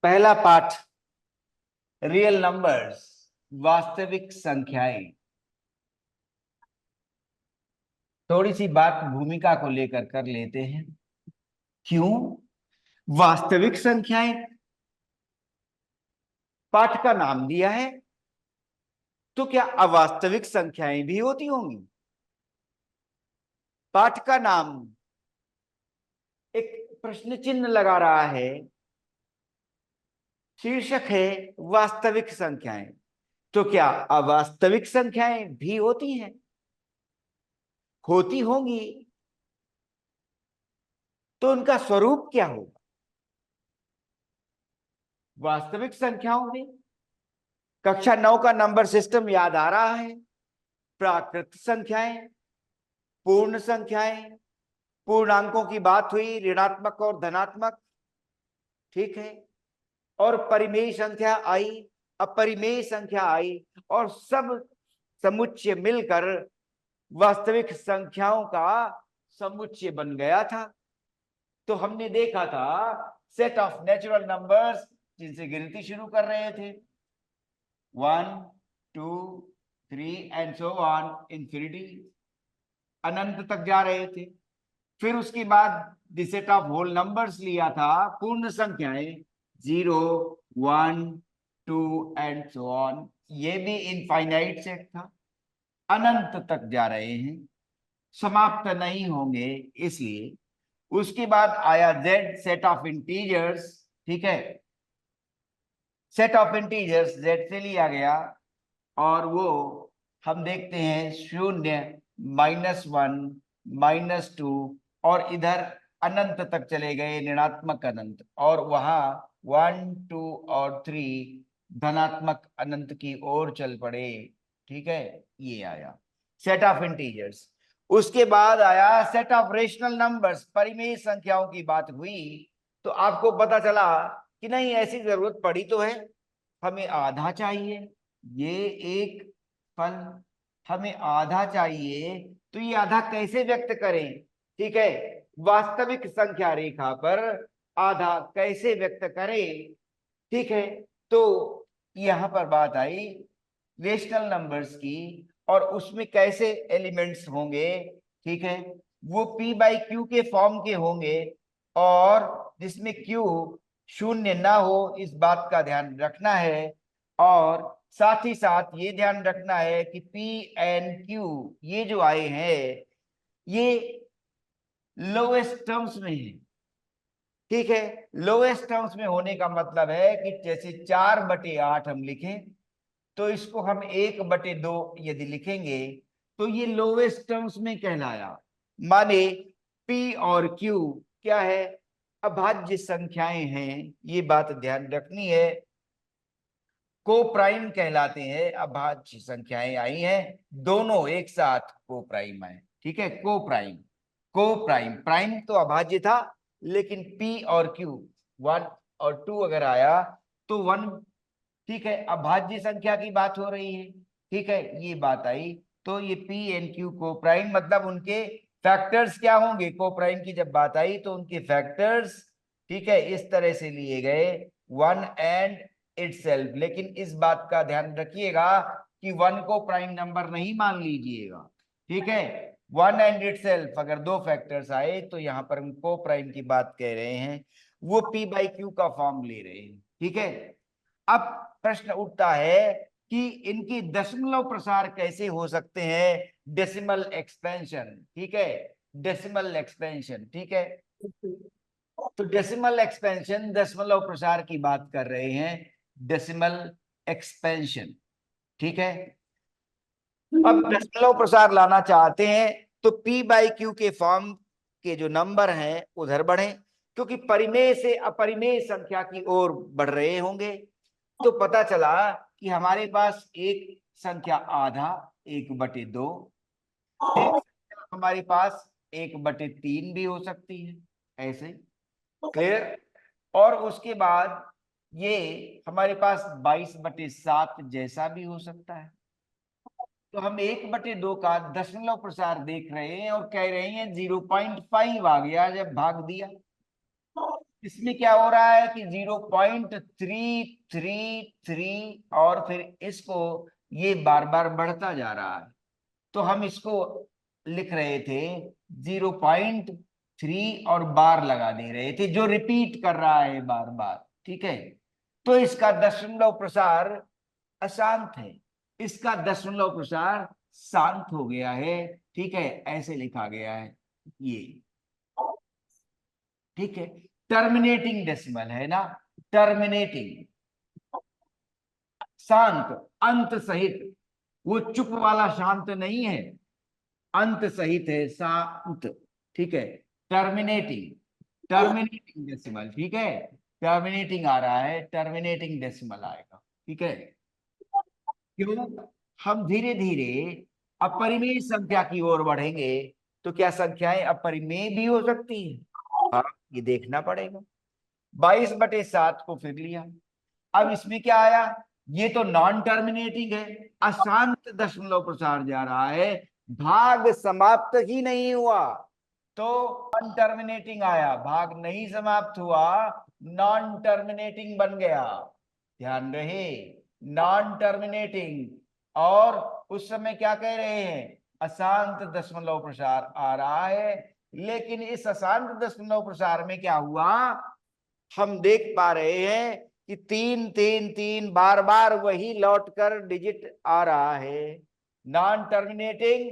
पहला पाठ, real numbers, वास्तविक संख्याएं। थोड़ी सी बात भूमिका को लेकर कर लेते हैं। क्यों वास्तविक संख्याएं? पाठ का नाम दिया है, तो क्या अवास्तविक संख्याएं भी होती होंगी? पाठ का नाम एक प्रश्न चिन्ह लगा रहा है। शीर्षक है वास्तविक संख्याएं, तो क्या अवास्तविक संख्याएं भी होती हैं? होती होंगी तो उनका स्वरूप क्या होगा? वास्तविक संख्याओं में कक्षा 9 का नंबर सिस्टम याद आ रहा है। प्राकृत संख्याएं, पूर्ण संख्याएं, पूर्णांकों की बात हुई, ऋणात्मक और धनात्मक, ठीक है। और परिमेय संख्या आई, अपरिमेय संख्या आई, और सब समुच्चय मिलकर वास्तविक संख्याओं का समुच्चय बन गया था। तो हमने देखा था सेट ऑफ नेचुरल नंबर्स जिनसे गिनती शुरू कर रहे थे, 1 2 3 एंड सो ऑन, इंफिनिटी, अनंत तक जा रहे थे। फिर उसके बाद the set of whole numbers लिया था, पूर्ण संख्याएं, 0 1 2 एंड सो ऑन। ये भी इनफाइनाइट सेट था, अनंत तक जा रहे हैं, समाप्त नहीं होंगे। इसलिए उसके बाद आया जेड, सेट ऑफ इंटीजर्स, ठीक है। सेट ऑफ इंटीजर्स जेड से लिया गया, और वो हम देखते हैं 0 -1 -2, और इधर अनंत तक चले गए, ऋणात्मक अनंत, और वहां 1 2 और 3 धनात्मक अनंत की ओर चल पड़े, ठीक है। ये आया सेट ऑफ इंटीजर्स। उसके बाद आया सेट ऑफ रेशनल नंबर्स, परिमेय संख्याओं की बात हुई। तो आपको पता चला कि नहीं, ऐसी जरूरत पड़ी तो है, हमें आधा चाहिए, ये एक फल हमें आधा चाहिए, तो ये आधा कैसे व्यक्त करें? ठीक है, वास्तविक संख्या रेखा पर आधा कैसे व्यक्त करें? ठीक है, तो यहां पर बात आई रेशनल नंबर्स की, और उसमें कैसे एलिमेंट्स होंगे, ठीक है। वो पी बाई क्यू के फॉर्म के होंगे, और जिसमें क्यू शून्य ना हो, इस बात का ध्यान रखना है। और साथ ही साथ ये ध्यान रखना है कि पी एन क्यू ये जो आए हैं, ये लोएस्ट टर्म्स में है, ठीक है। लोएस्ट टर्म्स में होने का मतलब है कि जैसे 4/8 हम लिखें, तो इसको हम 1/2 यदि लिखेंगे, तो ये लोएस्ट टर्म्स में कहलाया। माने पी और क्यू क्या है? अभाज्य संख्याएं हैं, ये बात ध्यान रखनी है। को प्राइम कहलाते हैं, अभाज्य संख्याएं आई हैं, दोनों एक साथ को प्राइम है, ठीक है। को प्राइम, को प्राइम, प्राइम तो अभाज्य था, लेकिन पी और क्यू 1 और 2 अगर आया तो 1, ठीक है, अभाज्य संख्या की बात हो रही है, ठीक है, ये बात आई। तो ये पी एन क्यू को प्राइम, मतलब उनके फैक्टर्स क्या होंगे? को प्राइम की जब बात आई तो उनके फैक्टर्स, ठीक है, इस तरह से लिए गए, 1 एंड इटसेल्फ। लेकिन इस बात का ध्यान रखिएगा कि 1 को प्राइम नंबर नहीं मान लीजिएगा, ठीक है। 1 एंड इटसेल्फ अगर दो फैक्टर्स आए तो यहां पर हम को प्राइम की बात कह रहे हैं, वो पी बाई क्यू का फॉर्म ले रहे हैं, ठीक है। अब प्रश्न उठता है कि इनकी दशमलव प्रसार कैसे हो सकते हैं? डेसिमल एक्सपेंशन, ठीक है, डेसिमल एक्सपेंशन, ठीक है। तो डेसिमल एक्सपेंशन, दशमलव प्रसार की बात कर रहे हैं, डेसिमल एक्सपेंशन, ठीक है। अब दशमलव प्रसार लाना चाहते हैं तो पी बाई क्यू के फॉर्म के जो नंबर हैं उधर बढ़े, क्योंकि परिमेय से अपरिमेय संख्या की ओर बढ़ रहे होंगे। तो पता चला कि हमारे पास एक संख्या आधा, 1/2, एक संख्या हमारे पास 1/3 भी हो सकती है, ऐसे, क्लियर। और उसके बाद ये हमारे पास 22/7 जैसा भी हो सकता है। तो हम 1/2 का दशमलव प्रसार देख रहे हैं और कह रहे हैं 0.5 आ गया जब भाग दिया। इसमें क्या हो रहा है कि 0.333 और फिर इसको ये बार बार बढ़ता जा रहा है, तो हम इसको लिख रहे थे 0.3 और बार लगा दे रहे थे, जो रिपीट कर रहा है बार बार। ठीक है, तो इसका दशमलव प्रसार अशांत है, इसका दशमलव प्रसार शांत हो गया है। ठीक है, ऐसे लिखा गया है ये। ठीक है, टर्मिनेटिंग डेसिमल है ना, टर्मिनेटिंग, शांत, अंत सहित, वो चुप वाला शांत नहीं है, अंत सहित है, शांत। ठीक है, टर्मिनेटिंग, टर्मिनेटिंग डेसिमल। ठीक है, टर्मिनेटिंग आ रहा है, टर्मिनेटिंग डेसिमल आएगा। ठीक है, क्यों? हम धीरे धीरे अपरिमेय संख्या की ओर बढ़ेंगे, तो क्या संख्याएं अपरिमेय भी हो सकती है? हाँ, ये देखना पड़ेगा। 22/7 को फिर लिया, अब इसमें क्या आया? ये तो नॉन टर्मिनेटिंग है, अशांत दशमलव प्रसार जा रहा है, भाग समाप्त ही नहीं हुआ, तो नॉन टर्मिनेटिंग आया, भाग नहीं समाप्त हुआ, नॉन टर्मिनेटिंग बन गया। ध्यान रहे, नॉन टर्मिनेटिंग, और उस समय क्या कह रहे हैं? अशांत दशमलव प्रसार आ रहा है। लेकिन इस अशांत दशमलव प्रसार में क्या हुआ? हम देख पा रहे हैं कि 3 3 3 बार बार वही लौटकर डिजिट आ रहा है, नॉन टर्मिनेटिंग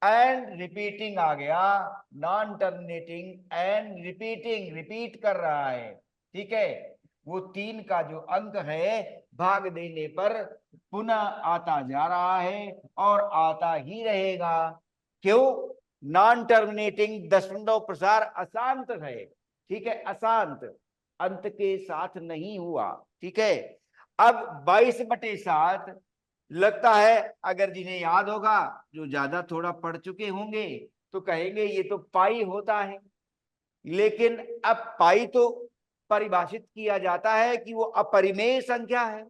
एंड रिपीटिंग आ गया, non terminating and repeating, repeat कर रहा है। ठीक है, वो 3 का जो अंक है भाग देने पर पुनः आता जा रहा है और आता ही रहेगा। क्यों? नॉन टर्मिनेटिंग दशमलव प्रसार अशांत है। ठीक है, अशांत, अंत के साथ नहीं हुआ। ठीक है, अब 22/7 लगता है, अगर जिन्हें याद होगा, जो ज्यादा थोड़ा पढ़ चुके होंगे, तो कहेंगे ये तो पाई होता है। लेकिन अब पाई तो परिभाषित किया जाता है कि वो अपरिमेय संख्या है,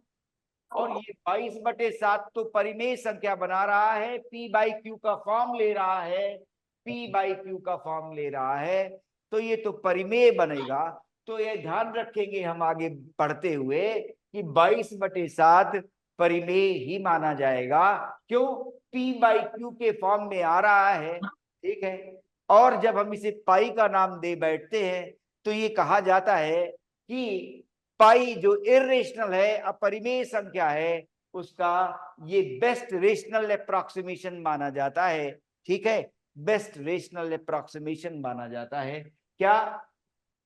और ये 22/7 तो परिमेय संख्या बना रहा है, P/Q का फॉर्म ले रहा है, P/Q का फॉर्म ले रहा है, तो ये तो परिमेय बनेगा। तो ये ध्यान रखेंगे हम आगे पढ़ते हुए कि 22/7 परिमेय ही माना जाएगा। क्यों? P/Q के फॉर्म में आ रहा है। ठीक है, और जब हम इसे पाई का नाम दे बैठते हैं, तो ये कहा जाता है कि पाई जो इरेशनल है, अपरिमेय संख्या है, उसका ये बेस्ट रेशनल अप्रोक्सीमेशन माना जाता है। ठीक है, बेस्ट रेशनल अप्रोक्सीमेशन माना जाता है। क्या?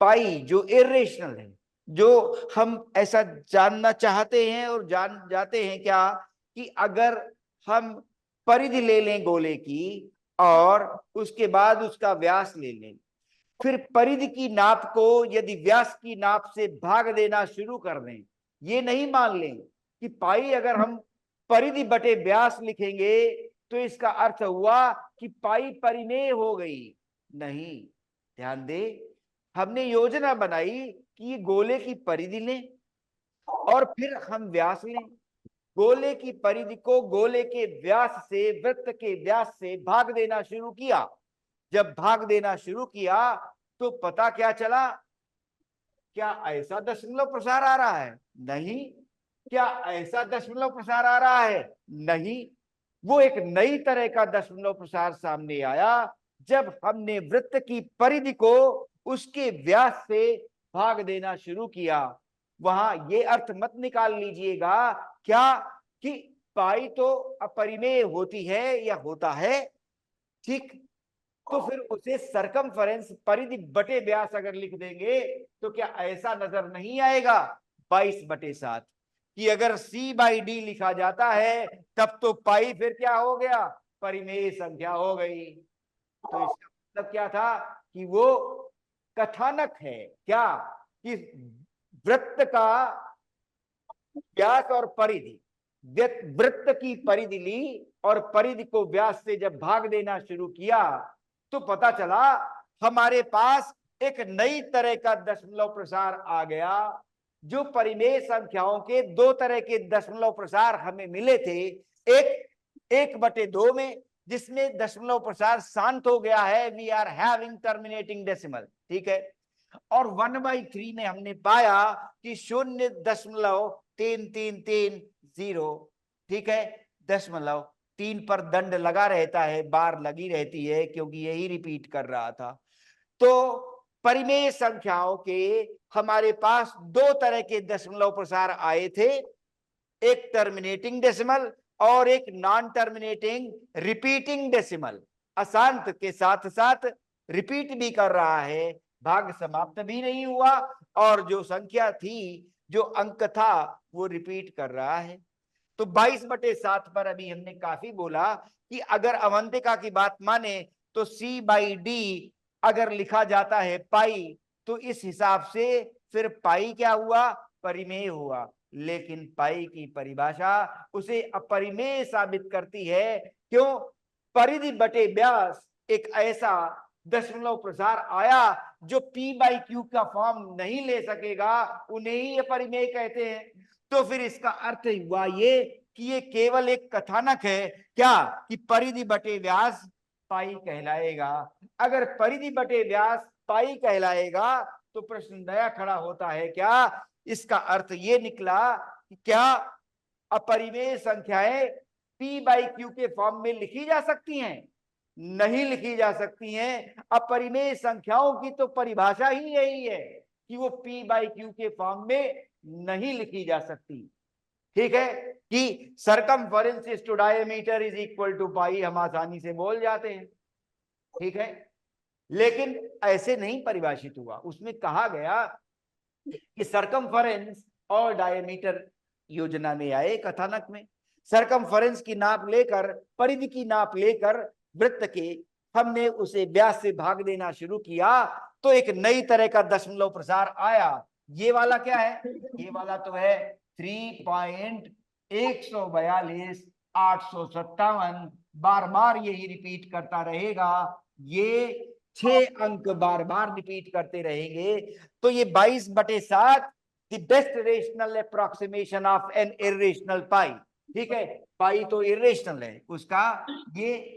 पाई जो इरेशनल है, जो हम ऐसा जानना चाहते हैं और जान जाते हैं क्या, कि अगर हम परिधि ले लें गोले की और उसके बाद उसका व्यास ले लें, फिर परिधि की नाप को यदि व्यास की नाप से भाग देना शुरू कर दें, ये नहीं मान लें कि पाई अगर हम परिधि बटे व्यास लिखेंगे तो इसका अर्थ हुआ कि पाई परिमेय हो गई। नहीं, ध्यान दे, हमने योजना बनाई कि ये गोले की परिधि लें और फिर हम व्यास लें, गोले की परिधि को गोले के व्यास से, वृत्त के व्यास से भाग देना शुरू किया। जब भाग देना शुरू किया तो पता क्या चला? क्या ऐसा दशमलव प्रसार आ रहा है? नहीं। क्या ऐसा दशमलव प्रसार आ रहा है? नहीं। वो एक नई तरह का दशमलव प्रसार सामने आया जब हमने वृत्त की परिधि को उसके व्यास से भाग देना शुरू किया। वहां ये अर्थ मत निकाल लीजिएगा क्या कि पाई तो अपरिमेय होती है या होता है। ठीक, तो फिर उसे सरकमफेरेंस परिधि बटे व्यास अगर लिख देंगे तो क्या ऐसा नजर नहीं आएगा 22/7 कि अगर C/D लिखा जाता है तब तो पाई फिर क्या हो गया? परिमेय संख्या हो गई। तो इसका मतलब क्या था? कि वो कथानक है क्या, कि वृत्त का व्यास और परिधि, वृत्त की परिधि ली और परिधि को व्यास से जब भाग देना शुरू किया तो पता चला हमारे पास एक नई तरह का दशमलव प्रसार आ गया। जो परिमेय संख्याओं के 2 तरह के दशमलव प्रसार हमें मिले थे, एक 1/2 में जिसमें दशमलव प्रसार शांत हो गया है, we are having terminating decimal. ठीक है, और 1/3 में हमने पाया कि 0.3330, ठीक है, 0.3 पर दंड लगा रहता है, बार लगी रहती है, क्योंकि यही रिपीट कर रहा था। तो परिमेय संख्याओं के हमारे पास दो तरह के दशमलव प्रसार आए थे, एक टर्मिनेटिंग डेसिमल और एक नॉन टर्मिनेटिंग रिपीटिंग डेसिमल। अशांत के साथ साथ रिपीट भी कर रहा है, भाग समाप्त भी नहीं हुआ, और जो संख्या थी, जो अंक था, वो रिपीट कर रहा है। तो 22/7 पर अभी हमने काफी बोला कि अगर अवंतिका की बात माने तो C/D अगर लिखा जाता है पाई, तो इस हिसाब से फिर पाई क्या हुआ, परिमेय हुआ। लेकिन पाई की परिभाषा उसे अपरिमेय साबित करती है। क्यों? परिधि बटे व्यास एक ऐसा दशमलव प्रसार आया जो P/Q का फॉर्म नहीं ले सकेगा, उन्हें ही अपरिमेय कहते हैं। तो फिर इसका अर्थ हुआ ये कि ये केवल एक कथानक है, क्या कि परिधि बटे व्यास पाई कहलाएगा। अगर परिधि बटे व्यास पाई कहलाएगा तो प्रश्न नया खड़ा होता है, क्या इसका अर्थ ये निकला कि क्या अपरिमेय संख्याएं P/Q के फॉर्म में लिखी जा सकती हैं? नहीं लिखी जा सकती हैं। अपरिमेय संख्याओं की तो परिभाषा ही यही है कि वो P/Q के फॉर्म में नहीं लिखी जा सकती। ठीक है कि circumference to diameter is equal to pi, हम आसानी से बोल जाते हैं। ठीक है, लेकिन ऐसे नहीं परिभाषित हुआ। उसमें कहा गया कि सरकमफेरेंस और डायमीटर योजना में आए कथानक में। सरकमफेरेंस की नाप लेकर, परिधि की नाप लेकर वृत्त के हमने उसे व्यास से भाग देना शुरू किया, तो एक नई तरह का दशमलव प्रसार आया। ये वाला क्या है? ये वाला तो है 3.142,857, बार बार यही रिपीट करता रहेगा। ये 6 अंक बार बार रिपीट करते रहेंगे। तो ये 22/7 the best rational approximation of an irrational pi. ठीक है, पाई तो इरेशनल है, उसका ये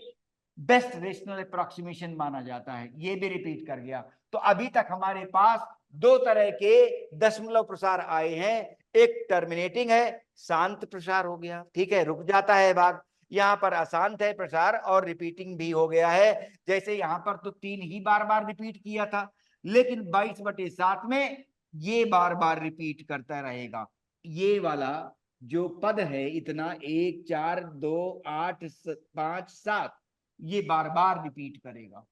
बेस्ट रेशनल अप्रोक्सीमेशन माना जाता है। ये भी रिपीट कर गया। तो अभी तक हमारे पास दो तरह के दशमलव प्रसार आए हैं, एक टर्मिनेटिंग है, शांत प्रसार हो गया, ठीक है, रुक जाता है भाग। यहाँ पर अशांत है प्रसार और रिपीटिंग भी हो गया है। जैसे यहाँ पर तो 3 ही बार बार रिपीट किया था, लेकिन 22/7 में ये बार बार रिपीट करता रहेगा। ये वाला जो पद है इतना 1 4 2 8 5 7, ये बार बार रिपीट करेगा।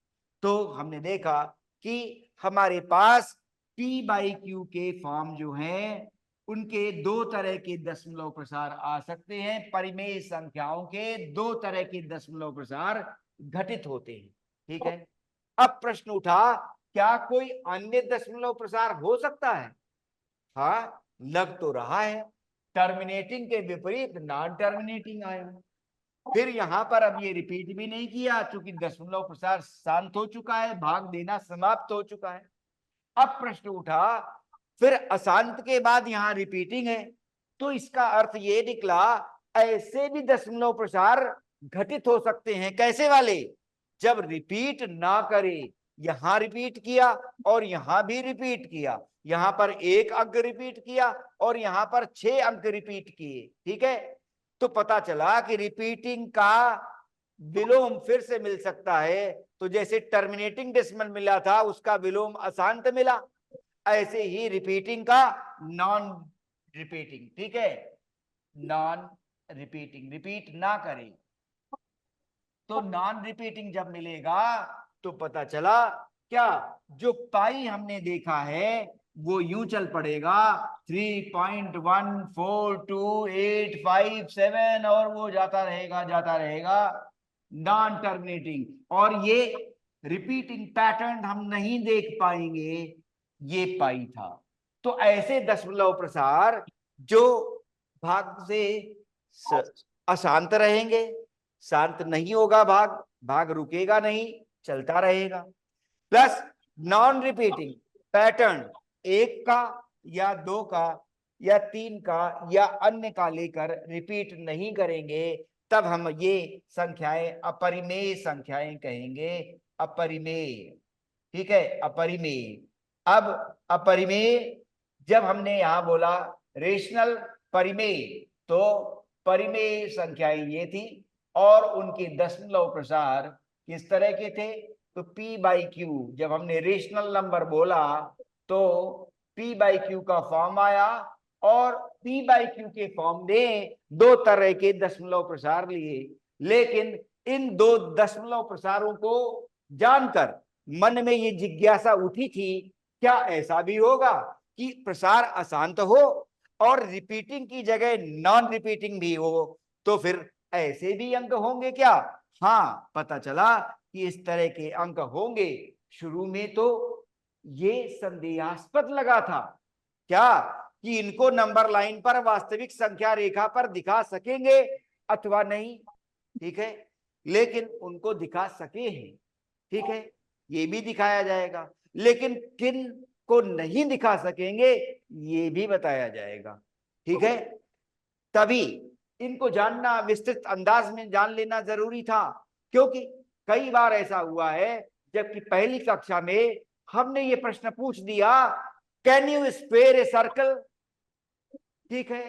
तो हमने देखा कि हमारे पास P/Q के फॉर्म जो हैं उनके दो तरह के दशमलव प्रसार आ सकते हैं। परिमेय संख्याओं के दो तरह के दशमलव प्रसार घटित होते हैं। ठीक है, अब प्रश्न उठा, क्या कोई अन्य दशमलव प्रसार हो सकता है? हाँ, लग तो रहा है। टर्मिनेटिंग के विपरीत नॉन टर्मिनेटिंग आया। फिर यहां पर अब ये रिपीट भी नहीं किया, चूंकि दशमलव प्रसार शांत हो चुका है, भाग देना समाप्त हो चुका है। अब प्रश्न उठा, फिर अशांत के बाद यहां रिपीटिंग है, तो इसका अर्थ ये निकला ऐसे भी दशमलव प्रसार घटित हो सकते हैं। कैसे वाले? जब रिपीट ना करे, यहां रिपीट किया और यहां भी रिपीट किया, यहां पर 1 अंक रिपीट किया और यहां पर 6 अंक रिपीट किए। ठीक है, तो पता चला कि रिपीटिंग का विलोम फिर से मिल सकता है। तो जैसे टर्मिनेटिंग डेसिमल मिला था, उसका विलोम अशांत मिला, ऐसे ही रिपीटिंग का नॉन रिपीटिंग। ठीक है, नॉन रिपीटिंग, रिपीट ना करे, तो नॉन रिपीटिंग जब मिलेगा तो पता चला क्या, जो पाई हमने देखा है वो यूं चल पड़ेगा 3.142857, और वो जाता रहेगा नॉन टर्मिनेटिंग। और ये रिपीटिंग पैटर्न हम नहीं देख पाएंगे, ये पाई था। तो ऐसे दशमलव प्रसार जो भाग से अशांत रहेंगे, शांत नहीं होगा भाग, भाग रुकेगा नहीं, चलता रहेगा। प्लस नॉन रिपीटिंग पैटर्न 1 का या 2 का या 3 का या अन्य का लेकर रिपीट नहीं करेंगे, तब हम ये संख्याएं अपरिमेय संख्याएं कहेंगे। अपरिमेय, ठीक है, अपरिमेय। अब अपरिमेय, जब हमने यहां बोला रेशनल परिमेय, तो परिमेय संख्याएं ये थी और उनके दशमलव प्रसार किस तरह के थे? तो P बाई क्यू, जब हमने रेशनल नंबर बोला तो P बाई क्यू का फॉर्म आया और P बाई क्यू के फॉर्म ने दो तरह के दशमलव प्रसार लिए, लेकिन इन दो दशमलव प्रसारों को जानकर मन में ये जिज्ञासा उठी थी, क्या ऐसा भी होगा कि प्रसार अशांत हो और रिपीटिंग की जगह नॉन रिपीटिंग भी हो? तो फिर ऐसे भी अंक होंगे क्या? हाँ, पता चला कि इस तरह के अंक होंगे। शुरू में तो ये संदेहास्पद लगा था, क्या कि इनको नंबर लाइन पर वास्तविक संख्या रेखा पर दिखा सकेंगे अथवा नहीं, ठीक है, लेकिन उनको दिखा सके हैं, ठीक है, ये भी दिखाया जाएगा, लेकिन किन को नहीं दिखा सकेंगे ये भी बताया जाएगा, ठीक है। तभी इनको जानना, विस्तृत अंदाज में जान लेना जरूरी था, क्योंकि कई बार ऐसा हुआ है जबकि पहली कक्षा में हमने ये प्रश्न पूछ दिया, can you square a circle, ठीक है,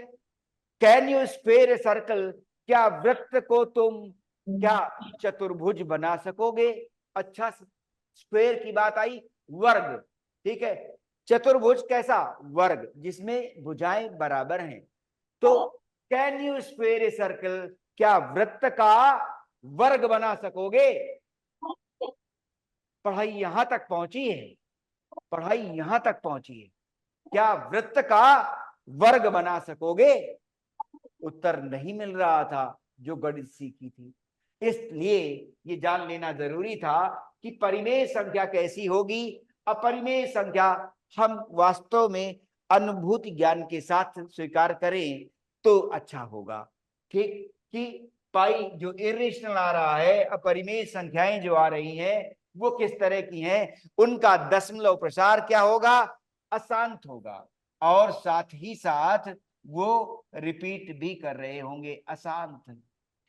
can you square a circle, क्या वृत्त को तुम क्या चतुर्भुज बना सकोगे? अच्छा, स्क्वेयर की बात आई, वर्ग, ठीक है, चतुर्भुज कैसा? वर्ग जिसमें भुजाएं बराबर हैं। तो can you square a circle, क्या वृत्त का वर्ग बना सकोगे? पढ़ाई यहां तक पहुंची है, पढ़ाई यहां तक पहुंची है, क्या वृत्त का वर्ग बना सकोगे? उत्तर नहीं मिल रहा था जो गणित सीखी थी, इसलिए ये जान लेना जरूरी था कि परिमेय संख्या कैसी होगी, अपरिमेय संख्या हम वास्तव में अनुभूति ज्ञान के साथ स्वीकार करें तो अच्छा होगा, ठीक, कि पाई जो इरेशनल आ रहा है, अपरिमेय संख्याएं जो आ रही हैं वो किस तरह की हैं, उनका दशमलव प्रसार क्या होगा? अशांत होगा, और साथ ही साथ वो रिपीट भी कर रहे होंगे अशांत,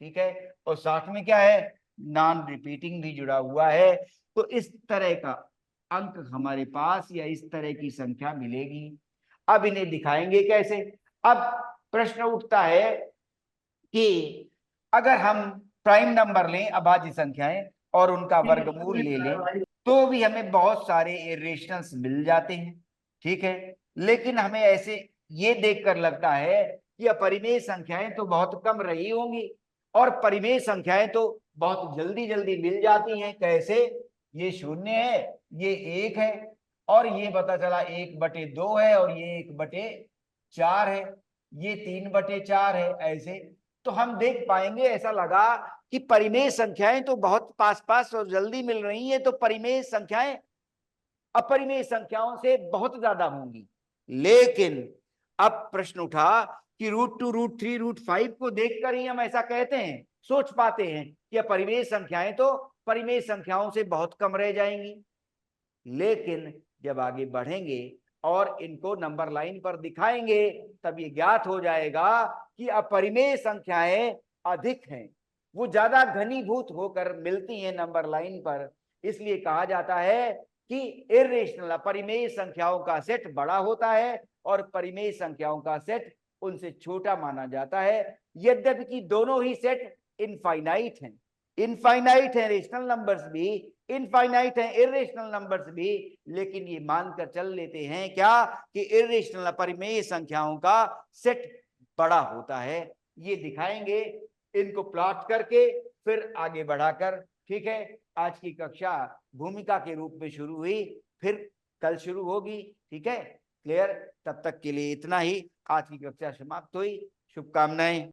ठीक है, और साथ में क्या है? नॉन रिपीटिंग भी जुड़ा हुआ है। तो इस तरह का अंक हमारे पास या इस तरह की संख्या मिलेगी। अब इन्हें दिखाएंगे कैसे? अब प्रश्न उठता है कि अगर हम प्राइम नंबर लें, अभाज्य संख्याएं, और उनका वर्गमूल ले लें तो भी हमें बहुत सारे इरेशनल्स मिल जाते हैं, ठीक है, लेकिन हमें ऐसे ये देखकर लगता है कि अपरिमेय संख्याएं तो बहुत कम रही होंगी और परिमेय संख्याएं तो बहुत जल्दी जल्दी मिल जाती हैं। कैसे? ये शून्य है, ये एक है, और ये पता चला 1/2 है, और ये 1/4 है, ये 3/4 है, ऐसे तो हम देख पाएंगे, ऐसा लगा कि परिमेय संख्याएं तो बहुत पास पास और जल्दी मिल रही हैं, तो परिमेय संख्याएं अपरिमेय संख्याओं से बहुत ज्यादा होंगी। लेकिन अब प्रश्न उठा कि √2, √3, √5 को देखकर ही हम ऐसा कहते हैं, सोच पाते हैं कि अपरिमेय संख्याएं तो परिमेय संख्याओं से बहुत कम रह जाएंगी, लेकिन जब आगे बढ़ेंगे और इनको नंबर लाइन पर दिखाएंगे तब ये ज्ञात हो जाएगा कि अपरिमेय संख्याएं अधिक हैं, वो ज्यादा घनीभूत होकर मिलती हैं नंबर लाइन पर। इसलिए कहा जाता है कि इर्रेशनल अपरिमेय संख्याओं का सेट बड़ा होता है और परिमेय संख्याओं का सेट उनसे छोटा माना जाता है, यद्यपि कि दोनों ही सेट इनफाइनाइट हैं, इनफाइनाइट है रेशनल नंबर्स भी, इनफाइनाइट है इरेशनल नंबर्स भी, लेकिन ये मानकर चल लेते हैं क्या कि इरेशनल अपरिमेय संख्याओं का सेट बड़ा होता है। ये दिखाएंगे इनको प्लॉट करके, फिर आगे बढ़ाकर, ठीक है। आज की कक्षा भूमिका के रूप में शुरू हुई, फिर कल शुरू होगी, ठीक है, क्लियर? तब तक के लिए इतना ही, आज की कक्षा समाप्त हुई, शुभकामनाएं।